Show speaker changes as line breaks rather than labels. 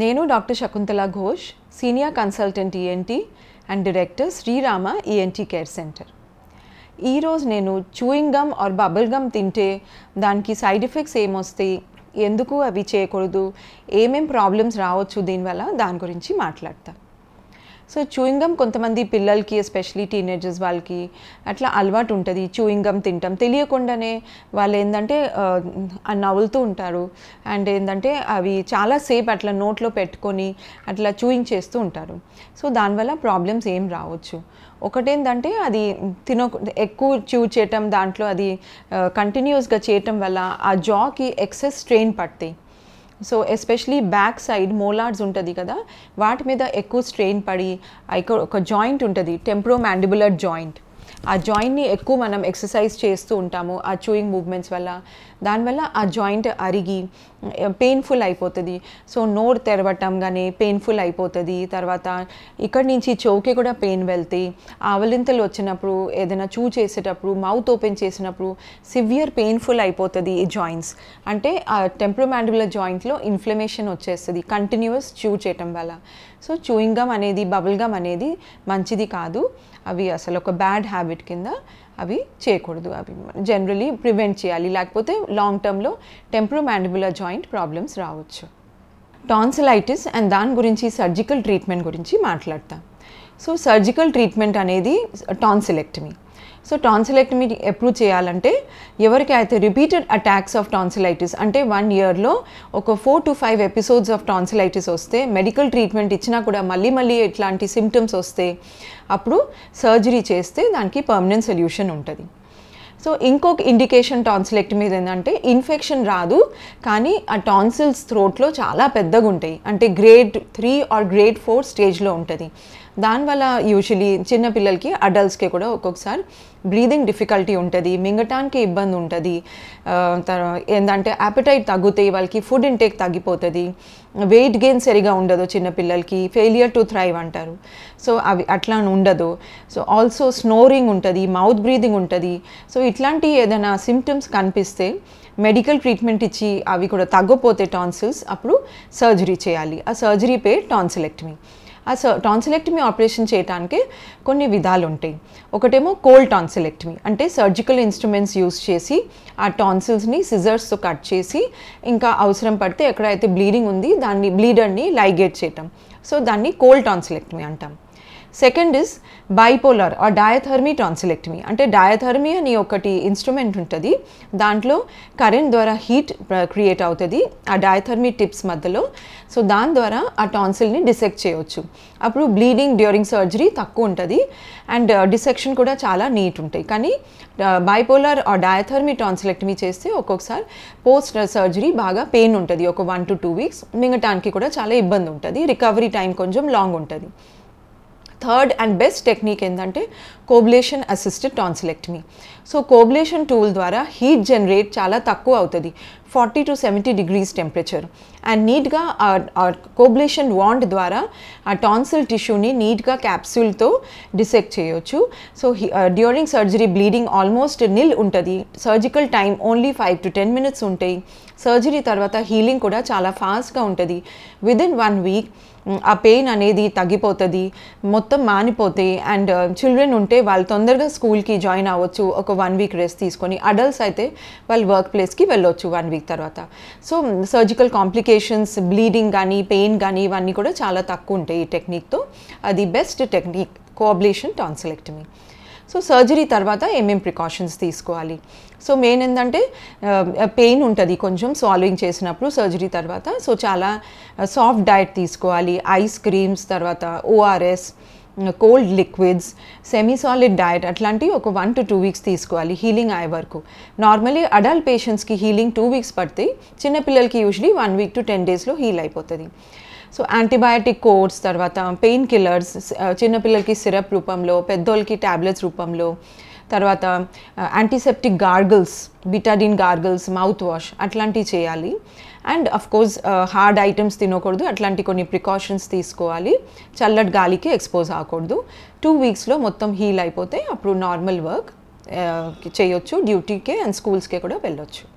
నేను doctor Shakuntala Ghosh, senior consultant ENT and director Sreerama ENT care centre. ఈరోజు నేను chewing gum or bubble gum తింటే దానికి సైడ్ ఎఫెక్ట్స్ ఏమొస్తాయి, ఎందుకు అవి చేయకూడదు, ఏమేం ప్రాబ్లమ్స్ రావచ్చు దీనివల్ల, దాని గురించి మాట్లాడతాను. సో చూయింగ్ గమ్ కొంతమంది పిల్లలకి ఎస్పెషలీ టీనేజర్స్ వాళ్ళకి అట్లా అలవాటు ఉంటుంది. చూయింగ్ గమ్ తింటాం తెలియకుండానే వాళ్ళు ఏంటంటే నవ్వులుతూ ఉంటారు అండ్ ఏంటంటే అవి చాలాసేపు అట్లా నోట్లో పెట్టుకొని అట్లా చూయింగ్ చేస్తూ ఉంటారు. సో దానివల్ల ప్రాబ్లమ్స్ ఏం రావచ్చు. ఒకటేంటంటే అది ఎక్కువ చూ చేయటం, దాంట్లో అది కంటిన్యూస్గా చేయటం వల్ల ఆ జాకి ఎక్సెస్ స్ట్రెయిన్ పడతాయి. So especially back side molars ఉంటుంది కదా, వాటి మీద ఎక్కువ స్ట్రెయిన్ పడి ఒక జాయింట్ ఉంటుంది టెంప్రోమాండిబులర్ జాయింట్. ఆ జాయింట్ని ఎక్కువ మనం ఎక్సర్సైజ్ చేస్తూ ఉంటాము ఆ చూయింగ్ మూవ్మెంట్స్ వల్ల. దానివల్ల ఆ జాయింట్ అరిగి పెయిన్ఫుల్ అయిపోతుంది. సో నోరు తెరవటం కానీ పెయిన్ఫుల్ అయిపోతుంది. తర్వాత ఇక్కడి నుంచి చెవుకి కూడా పెయిన్ వెళ్తాయి. ఆవలింతలు వచ్చినప్పుడు, ఏదైనా చూ చేసేటప్పుడు, మౌత్ ఓపెన్ చేసినప్పుడు సివియర్ పెయిన్ఫుల్ అయిపోతుంది ఈ జాయింట్స్. అంటే ఆ టెంప్రోమాండిబులర్ జాయింట్లో ఇన్ఫ్లమేషన్ వచ్చేస్తుంది కంటిన్యూస్ చూ చేయటం వల్ల. సో చూయింగ్ గమ్ అనేది, బబుల్ గమ్ అనేది మంచిది కాదు. అవి అసలు ఒక బ్యాడ్ హ్యాబిట్ కింద అవి చేయకూడదు. అవి జనరలీ ప్రివెంట్ చేయాలి, లేకపోతే లాంగ్ టర్మ్లో టెంప్రోమాండిబులర్ జాయింట్ ప్రాబ్లమ్స్ రావచ్చు. టాన్సిలైటిస్ అండ్ దాని గురించి సర్జికల్ ట్రీట్మెంట్ గురించి మాట్లాడతాం. సో సర్జికల్ ట్రీట్మెంట్ అనేది టాన్సిలెక్టమీ. సో టాన్సిలెక్టమీ ఎప్పుడు చేయాలంటే ఎవరికైతే రిపీటెడ్ అటాక్స్ ఆఫ్ టాన్సిలైటిస్ అంటే 1 yearలో ఒక 4 to 5 ఎపిసోడ్స్ ఆఫ్ టాన్సిలైటిస్ వస్తే, మెడికల్ ట్రీట్మెంట్ ఇచ్చినా కూడా మళ్ళీ ఇట్లాంటి సిమ్టమ్స్ వస్తే అప్పుడు సర్జరీ చేస్తే దానికి పర్మనెంట్ సొల్యూషన్ ఉంటుంది. సో ఇంకొక ఇండికేషన్ టాన్సిలెక్టమీ ఏంటంటే ఇన్ఫెక్షన్ రాదు, కానీ ఆ టాన్సిల్స్ థ్రోట్లో చాలా పెద్దగా ఉంటాయి. అంటే grade 3 or grade 4 స్టేజ్లో ఉంటుంది. దానివల్ల యూజువలీ చిన్నపిల్లలకి, అడల్ట్స్కి కూడా ఒక్కొక్కసారి బ్రీదింగ్ డిఫికల్టీ ఉంటుంది, మింగటానికి ఇబ్బంది ఉంటుంది. ఏంటంటే యాపిటైట్ తగ్గుతాయి, వాళ్ళకి ఫుడ్ ఇంటేక్ తగ్గిపోతుంది, వెయిట్ గెయిన్ సరిగా ఉండదు చిన్నపిల్లలకి, ఫెయిలియర్ టు థ్రైవ్ అంటారు. సో అవి అట్లా ఉండదు. సో ఆల్సో స్నోరింగ్ ఉంటుంది, మౌత్ బ్రీదింగ్ ఉంటుంది. సో ఇట్లాంటి ఏదైనా సిమ్టమ్స్ కనిపిస్తే మెడికల్ ట్రీట్మెంట్ ఇచ్చి అవి కూడా తగ్గపోతే టాన్సిల్స్, అప్పుడు సర్జరీ చేయాలి. ఆ సర్జరీ పేరు టాన్సిలెక్టమీ. ఆ టాన్సిలెక్టమీ ఆపరేషన్ చేయడానికి కొన్ని విధాలు ఉంటాయి. ఒకటేమో కోల్డ్ టాన్సిలెక్టమీ, అంటే సర్జికల్ ఇన్స్ట్రుమెంట్స్ యూస్ చేసి ఆ టాన్సిల్స్ని సిజర్స్తో కట్ చేసి, ఇంకా అవసరం పడితే ఎక్కడైతే బ్లీడింగ్ ఉంది దాన్ని బ్లీడర్ని లైగేట్ చేయటం. సో దాన్ని కోల్డ్ టాన్సిలెక్టమీ అంటాం. Second is bipolar or diathermy tonsillectomy. అంటే డయాథర్మీ అని ఒకటి ఇన్స్ట్రుమెంట్ ఉంటుంది, దాంట్లో కరెంట్ ద్వారా హీట్ క్రియేట్ అవుతుంది ఆ డయాథర్మీ టిప్స్ మధ్యలో. సో దాని ద్వారా ఆ టాన్సిల్ని డిసెక్ట్ చేయవచ్చు. అప్పుడు బ్లీడింగ్ డ్యూరింగ్ సర్జరీ తక్కువ ఉంటుంది అండ్ డిసెక్షన్ కూడా చాలా నీట్ ఉంటాయి. కానీ బైపోలార్ ఆర్ డయాథర్మీ టాన్సిలెక్టమీ చేస్తే ఒక్కొక్కసారి పోస్ట్ సర్జరీ బాగా పెయిన్ ఉంటుంది, ఒక 1 to 2 weeks. మింగటానికి కూడా చాలా ఇబ్బంది ఉంటుంది, రికవరీ టైం కొంచెం లాంగ్ ఉంటుంది. థర్డ్ అండ్ బెస్ట్ టెక్నిక్ ఏంటంటే coblation assisted tonsillectomy. So coblation tool ద్వారా హీట్ జనరేట్ చాలా తక్కువ అవుతుంది, 40 to 70 degrees టెంపరేచర్. అండ్ నీట్గా ఆ కోబ్లేషన్ వాండ్ ద్వారా ఆ టాన్సిల్ టిష్యూని నీట్గా క్యాప్సూల్తో డిసెక్ట్ చేయొచ్చు. So during surgery bleeding almost nil ఉంటుంది, surgical time only 5 to 10 minutes ఉంటాయి. సర్జరీ తర్వాత హీలింగ్ కూడా చాలా ఫాస్ట్గా ఉంటుంది. విదిన్ 1 week ఆ పెయిన్ అనేది తగ్గిపోతుంది, మొత్తం మానిపోతాయి. అండ్ చిల్డ్రన్ ఉంటే వాళ్ళు తొందరగా స్కూల్కి జాయిన్ అవ్వచ్చు ఒక 1 week రెస్ట్ తీసుకొని. అడల్ట్స్ అయితే వాళ్ళు వర్క్ ప్లేస్కి వెళ్ళొచ్చు 1 week తర్వాత. సో సర్జికల్ కాంప్లికేషన్స్, బ్లీడింగ్ కానీ పెయిన్ కానీ ఇవన్నీ కూడా చాలా తక్కువ ఉంటాయి ఈ టెక్నిక్తో. అది best technique coblation tonsillectomy. So surgery తర్వాత ఏమేమి ప్రికాషన్స్ తీసుకోవాలి. సో మెయిన్ ఏంటంటే పెయిన్ ఉంటుంది కొంచెం స్వాలోయింగ్ చేసినప్పుడు సర్జరీ తర్వాత. సో చాలా సాఫ్ట్ డైట్ తీసుకోవాలి, ఐస్ క్రీమ్స్, తర్వాత ORS, cold liquids, semi solid diet అట్లాంటివి ఒక 1 to 2 weeks తీసుకోవాలి హీలింగ్ అయ్యే వరకు. నార్మలీ అడల్ట్ పేషెంట్స్కి హీలింగ్ 2 weeks పడతాయి, చిన్నపిల్లలకి యూజువలీ 1 week to 10 daysలో హీల్ అయిపోతుంది. సో యాంటీబయాటిక్ కోర్స్, తర్వాత పెయిన్ కిల్లర్స్ చిన్నపిల్లలకి సిరప్ రూపంలో, పెద్దోళ్ళకి ట్యాబ్లెట్స్ రూపంలో, తర్వాత antiseptic gargles, betadine gargles, mouthwash అట్లాంటివి చేయాలి. అండ్ అఫ్కోర్స్ హార్డ్ ఐటమ్స్ తినకూడదు, అట్లాంటి కొన్ని ప్రికాషన్స్ తీసుకోవాలి. చల్లటి గాలికి ఎక్స్పోజ్ అవ్వకూడదు. 2 weeksలో మొత్తం హీల్ అయిపోతే అప్పుడు నార్మల్ వర్క్ చేయొచ్చు, డ్యూటీకే అండ్ స్కూల్స్కే కూడా వెళ్ళొచ్చు.